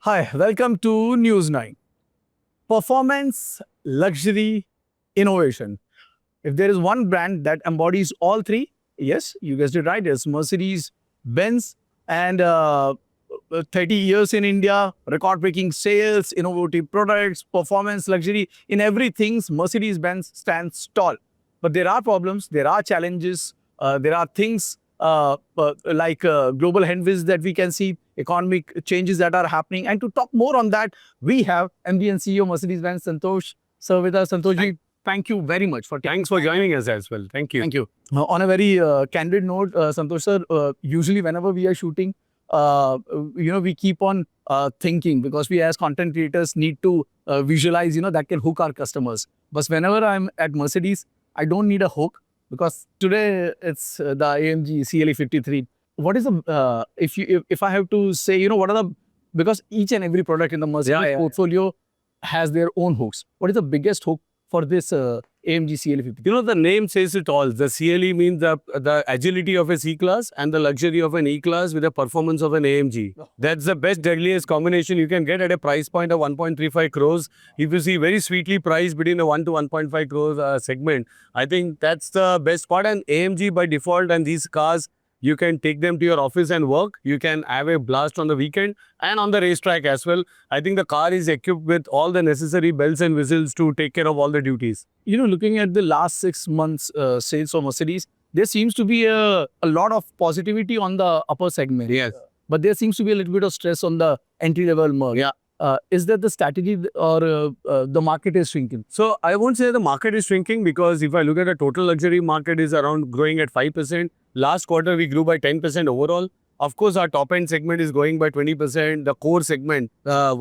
Hi, welcome to News 9. Performance, luxury, innovation. If there is one brand that embodies all three, yes, you guessed it right, it's Mercedes-Benz. And 30 years in India, record-breaking sales, innovative products, performance, luxury. In everything, Mercedes-Benz stands tall. But there are problems, there are challenges, there are things like global headwinds that we can see, economic changes that are happening. And to talk more on that, we have MD and CEO Mercedes-Benz, Santosh Sir with us. Santosh, thank you very much for Thanks for joining us as well. Thank you. Thank you. On a very candid note, Santosh sir, usually whenever we are shooting, we keep on thinking, because we as content creators need to visualize, that can hook our customers. But whenever I'm at Mercedes, I don't need a hook, because today it's the AMG CLE 53. What is the, if I have to say, what are the, because each and every product in the Mercedes portfolio has their own hooks. What is the biggest hook for this AMG CLE 50? The name says it all. The CLE means the agility of a C-Class and the luxury of an E-Class with the performance of an AMG. That's the best, deadliest combination you can get at a price point of 1.35 crores. If you see very sweetly priced between the 1 to 1.5 crores segment, I think that's the best part. And AMG by default, and these cars, you can take them to your office and work. You can have a blast on the weekend and on the racetrack as well. I think the car is equipped with all the necessary bells and whistles to take care of all the duties. Looking at the last 6 months sales for Mercedes, there seems to be a lot of positivity on the upper segment. Yes. But there seems to be a little bit of stress on the entry-level market. Yeah. Is that the strategy, or the market is shrinking? So I won't say the market is shrinking, because if I look at the total luxury market is around growing at 5%. Last quarter, we grew by 10% overall. Of course, our top-end segment is growing by 20%. The core segment, up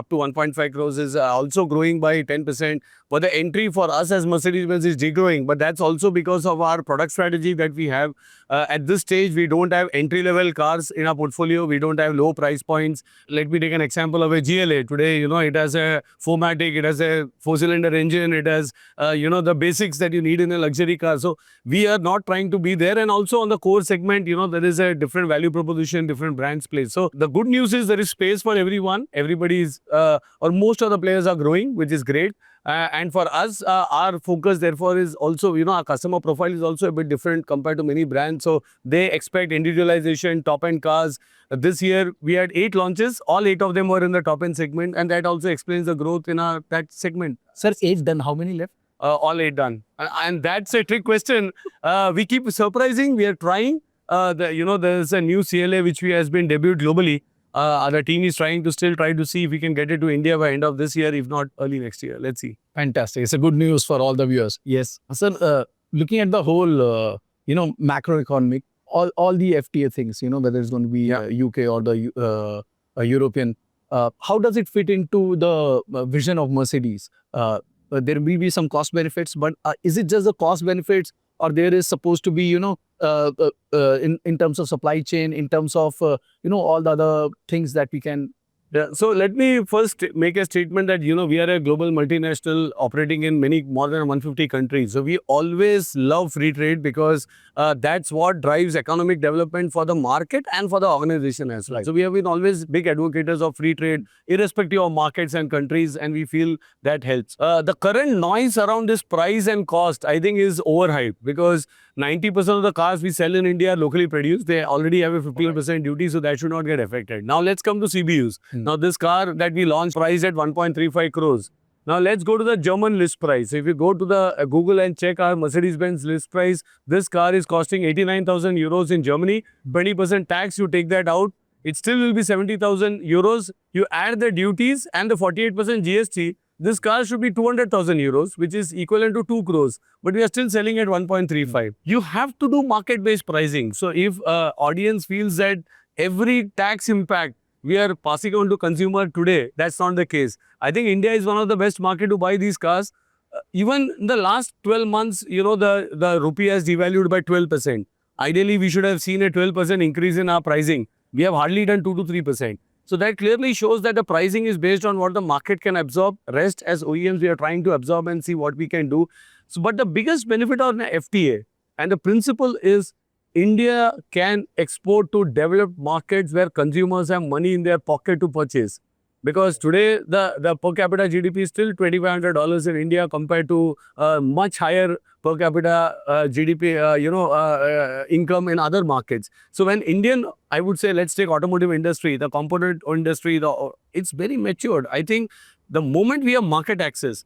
to 1.5 crores, is also growing by 10%. But the entry for us as Mercedes-Benz is degrowing. But that's also because of our product strategy that we have. At this stage, we don't have entry-level cars in our portfolio. We don't have low price points. Let me take an example of a GLA. Today, it has a 4MATIC, it has a 4-cylinder engine, it has, the basics that you need in a luxury car. So we are not trying to be there. And also on the core segment, there is a different value proposition, different brands place. So the good news is there is space for everyone. Everybody is, or most of the players are growing, which is great. And for us, our focus therefore is also, our customer profile is also a bit different compared to many brands. So they expect individualization, top-end cars. This year, we had 8 launches. All 8 of them were in the top-end segment. And that also explains the growth in that segment. Sir, 8 done. How many left? All 8 done. And that's a trick question. We keep surprising. We are trying. There's a new CLA which has been debuted globally. The team is trying to see if we can get it to India by end of this year, if not early next year. Let's see. Fantastic. It's a good news for all the viewers. Yes. Sir, looking at the whole, macroeconomic, all the FTA things, whether it's going to be UK or the European, how does it fit into the vision of Mercedes? There will be some cost benefits, but is it just the cost benefits, or there is supposed to be, in terms of supply chain, in terms of, all the other things that we can... Yeah. So let me first make a statement that, we are a global multinational operating in more than 150 countries. So we always love free trade, because that's what drives economic development for the market and for the organization as well. Right. So we have been always big advocates of free trade, irrespective of markets and countries, and we feel that helps. The current noise around this price and cost, I think, is overhyped, because 90% of the cars we sell in India are locally produced. They already have a 15% duty, so that should not get affected. Now let's come to CBUs. Now this car that we launched priced at 1.35 crores. Now let's go to the German list price. So if you go to the Google and check our Mercedes-Benz list price, this car is costing 89,000 euros in Germany. 20% tax, you take that out, it still will be 70,000 euros. You add the duties and the 48% GST, this car should be 200,000 euros, which is equivalent to 2 crores. But we are still selling at 1.35. You have to do market-based pricing. So if audience feels that every tax impact we are passing on to consumer today, that's not the case. I think India is one of the best market to buy these cars. Even in the last 12 months, the rupee has devalued by 12%. Ideally, we should have seen a 12% increase in our pricing. We have hardly done 2 to 3%. So that clearly shows that the pricing is based on what the market can absorb. Rest, as OEMs, we are trying to absorb and see what we can do. So, but the biggest benefit of the FTA and the principle is India can export to developed markets where consumers have money in their pocket to purchase. Because today the per capita GDP is still $2,500 in India compared to much higher per capita GDP, income in other markets. So when Indian, I would say, let's take automotive industry, the component industry, it's very matured. I think the moment we have market access,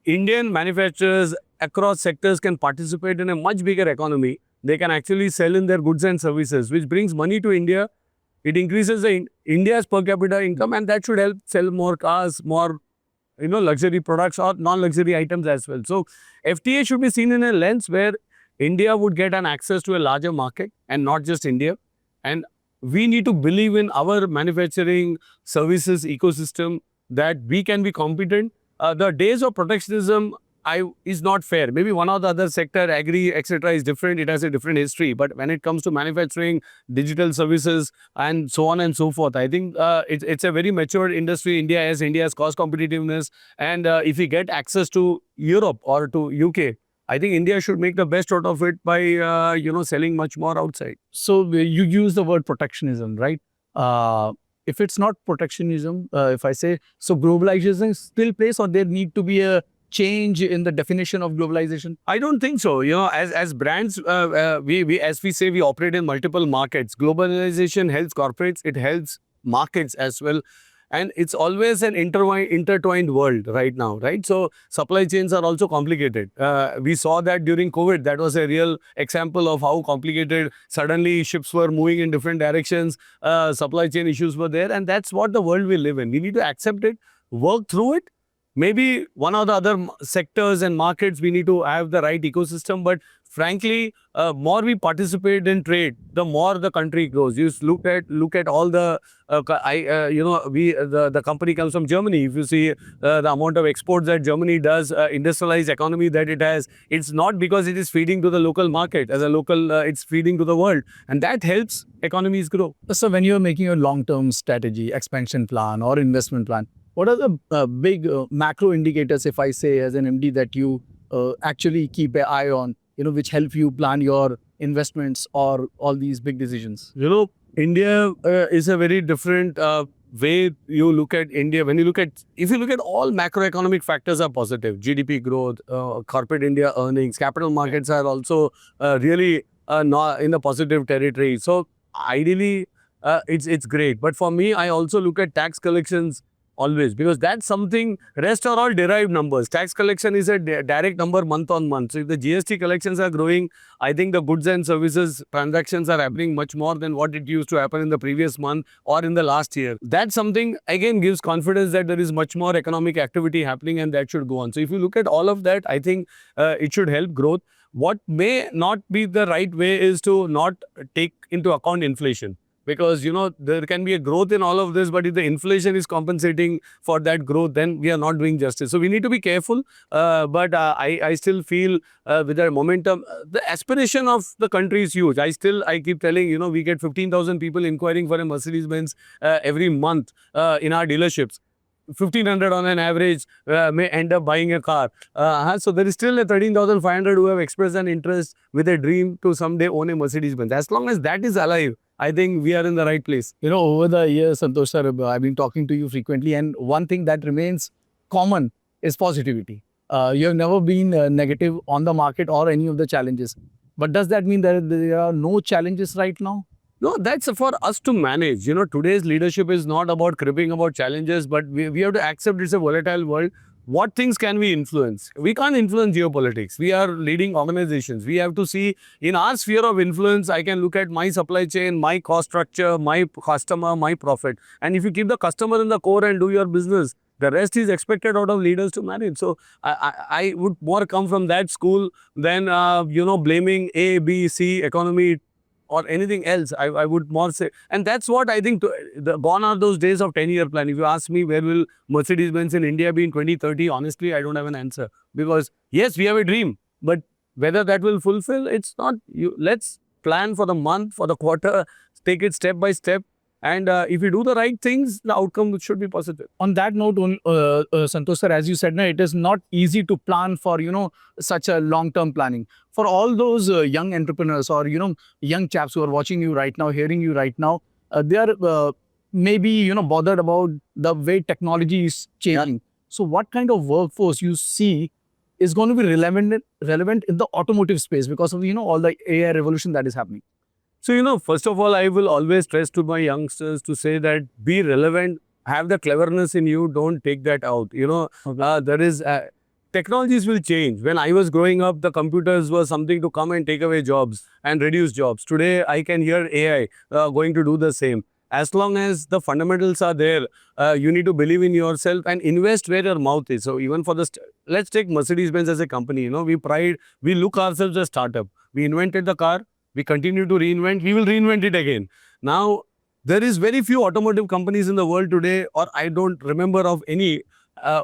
Indian manufacturers across sectors can participate in a much bigger economy. They can actually sell in their goods and services, which brings money to India. It increases India's per capita income, and that should help sell more cars, more luxury products or non-luxury items as well. So FTA should be seen in a lens where India would get an access to a larger market and not just India. And we need to believe in our manufacturing services ecosystem that we can be competent. The days of protectionism is not fair. Maybe one or the other sector, agri, etc., is different. It has a different history. But when it comes to manufacturing, digital services, and so on and so forth, I think it's a very mature industry. India's cost competitiveness, and if we get access to Europe or to UK, I think India should make the best out of it by selling much more outside. So you use the word protectionism, right? If it's not protectionism, if I say, so globalization still plays, or there need to be a change in the definition of globalization? I don't think so. As brands, we as we say, we operate in multiple markets. Globalization helps corporates, it helps markets as well. And it's always an intertwined world right now, right? So supply chains are also complicated. We saw that during COVID. That was a real example of how complicated suddenly ships were moving in different directions. Supply chain issues were there. And that's what the world we live in. We need to accept it, work through it. Maybe one or the other sectors and markets, we need to have the right ecosystem. But frankly, more we participate in trade, the more the country grows. You look at all the, the company comes from Germany. If you see the amount of exports that Germany does, industrialized economy that it has, it's not because it is feeding to the local market. As a local, it's feeding to the world. And that helps economies grow. So when you're making a long-term strategy, expansion plan or investment plan, what are the big macro indicators, if I say as an MD, that you actually keep an eye on, which help you plan your investments or all these big decisions? India is a very different way you look at India. If you look at all macroeconomic factors are positive, GDP growth, corporate India earnings, capital markets are also really not in the positive territory. So ideally, it's great. But for me, I also look at tax collections always, because that's something, rest are all derived numbers. Tax collection is a direct number month on month. So if the GST collections are growing, I think the goods and services transactions are happening much more than what it used to happen in the previous month or in the last year. That's something, again, gives confidence that there is much more economic activity happening, and that should go on. So if you look at all of that, I think it should help growth. What may not be the right way is to not take into account inflation. Because, there can be a growth in all of this, but if the inflation is compensating for that growth, then we are not doing justice. So we need to be careful. But I still feel with the momentum, the aspiration of the country is huge. I keep telling, we get 15,000 people inquiring for a Mercedes-Benz every month in our dealerships. 1,500 on an average may end up buying a car. So there is still a 13,500 who have expressed an interest with a dream to someday own a Mercedes-Benz. As long as that is alive, I think we are in the right place. Over the years, Santosh sir, I've been talking to you frequently, and one thing that remains common is positivity. You have never been negative on the market or any of the challenges. But does that mean that there are no challenges right now? No, that's for us to manage. Today's leadership is not about cribbing about challenges, but we have to accept it's a volatile world. What things can we influence? We can't influence geopolitics. We are leading organizations. We have to see in our sphere of influence, I can look at my supply chain, my cost structure, my customer, my profit. And if you keep the customer in the core and do your business, the rest is expected out of leaders to manage. So I would more come from that school than, blaming A, B, C, economy, or anything else. I would more say, and that's what I think, gone are those days of 10-year plan. If you ask me where will Mercedes-Benz in India be in 2030, honestly, I don't have an answer. Because yes, we have a dream, but whether that will fulfill, it's not. Let's plan for the month, for the quarter, take it step by step. And if we do the right things, the outcome should be positive. On that note, Santosh sir, as you said, it is not easy to plan for, such a long-term planning. For all those young entrepreneurs or, young chaps who are watching you right now, hearing you right now, they are maybe bothered about the way technology is changing. So what kind of workforce you see is going to be relevant in the automotive space because of all the AI revolution that is happening? So, first of all, I will always stress to my youngsters to say that be relevant, have the cleverness in you, don't take that out. There is, technologies will change. When I was growing up, the computers were something to come and take away jobs and reduce jobs. Today, I can hear AI going to do the same. As long as the fundamentals are there, you need to believe in yourself and invest where your mouth is. So even for let's take Mercedes-Benz as a company. We look ourselves as a startup. We invented the car. We continue to reinvent. We will reinvent it again. Now, there is very few automotive companies in the world today, or I don't remember of any,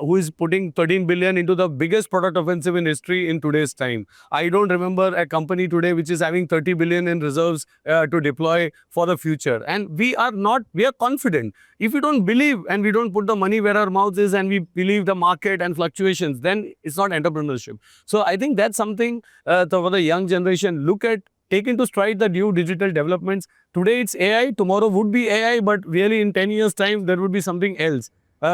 who is putting 13 billion into the biggest product offensive in history in today's time. I don't remember a company today which is having 30 billion in reserves to deploy for the future. And we are confident. If we don't believe and we don't put the money where our mouth is and we believe the market and fluctuations, then it's not entrepreneurship. So I think that's something for the young generation, take into stride the new digital developments. Today it's AI, tomorrow would be AI, but really in 10 years time, there would be something else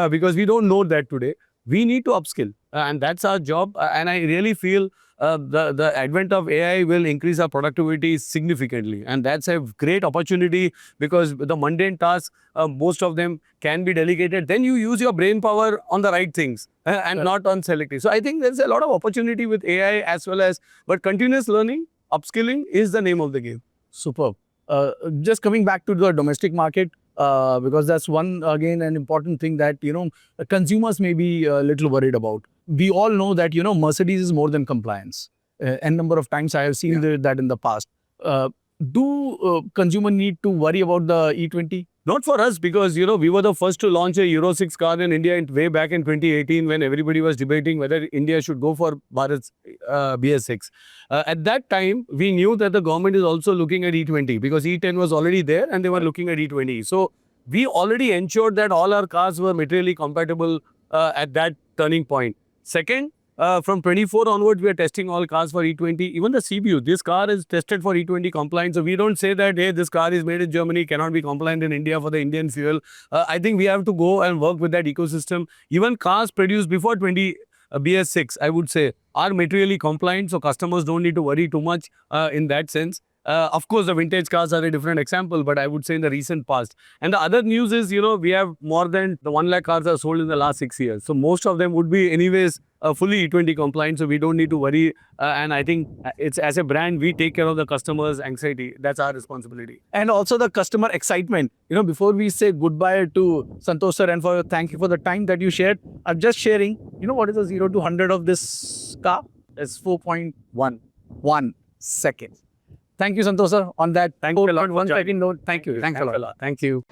because we don't know that today. We need to upskill and that's our job. And I really feel the advent of AI will increase our productivity significantly. And that's a great opportunity because the mundane tasks, most of them can be delegated. Then you use your brain power on the right things and not on selective. So I think there's a lot of opportunity with AI as well as, but continuous learning, upskilling is the name of the game. Superb. Just coming back to the domestic market, because that's an important thing that, consumers may be a little worried about. We all know that, Mercedes is more than compliance. N number of times I have seen that in the past. Do consumer need to worry about the E20? Not for us because, we were the first to launch a Euro 6 car in India way back in 2018 when everybody was debating whether India should go for Bharat's BS6. At that time, we knew that the government is also looking at E20 because E10 was already there and they were looking at E20. So, we already ensured that all our cars were materially compatible at that turning point. Second, from 24 onwards, we are testing all cars for E20. Even the CBU, this car is tested for E20 compliance. So we don't say that, hey, this car is made in Germany, cannot be compliant in India for the Indian fuel. I think we have to go and work with that ecosystem. Even cars produced before BS6, I would say, are materially compliant. So customers don't need to worry too much in that sense. Of course, the vintage cars are a different example, but I would say in the recent past. And the other news is, we have more than the 1 lakh cars are sold in the last 6 years. So most of them would be anyways fully E20 compliant. So we don't need to worry. And I think it's as a brand, we take care of the customer's anxiety. That's our responsibility. And also the customer excitement. Before we say goodbye to Santosh sir and thank you for the time that you shared, I'm just sharing, what is the 0 to 100 of this car? It's 4.1 seconds. Thank you, Santosh sir, on that. Thank you a lot. 1 second note. Thank you. Thanks a lot. Thank you.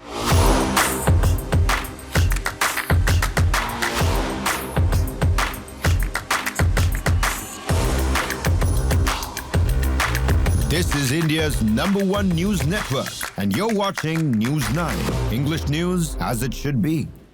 This is India's #1 news network, and you're watching News 9, English news as it should be.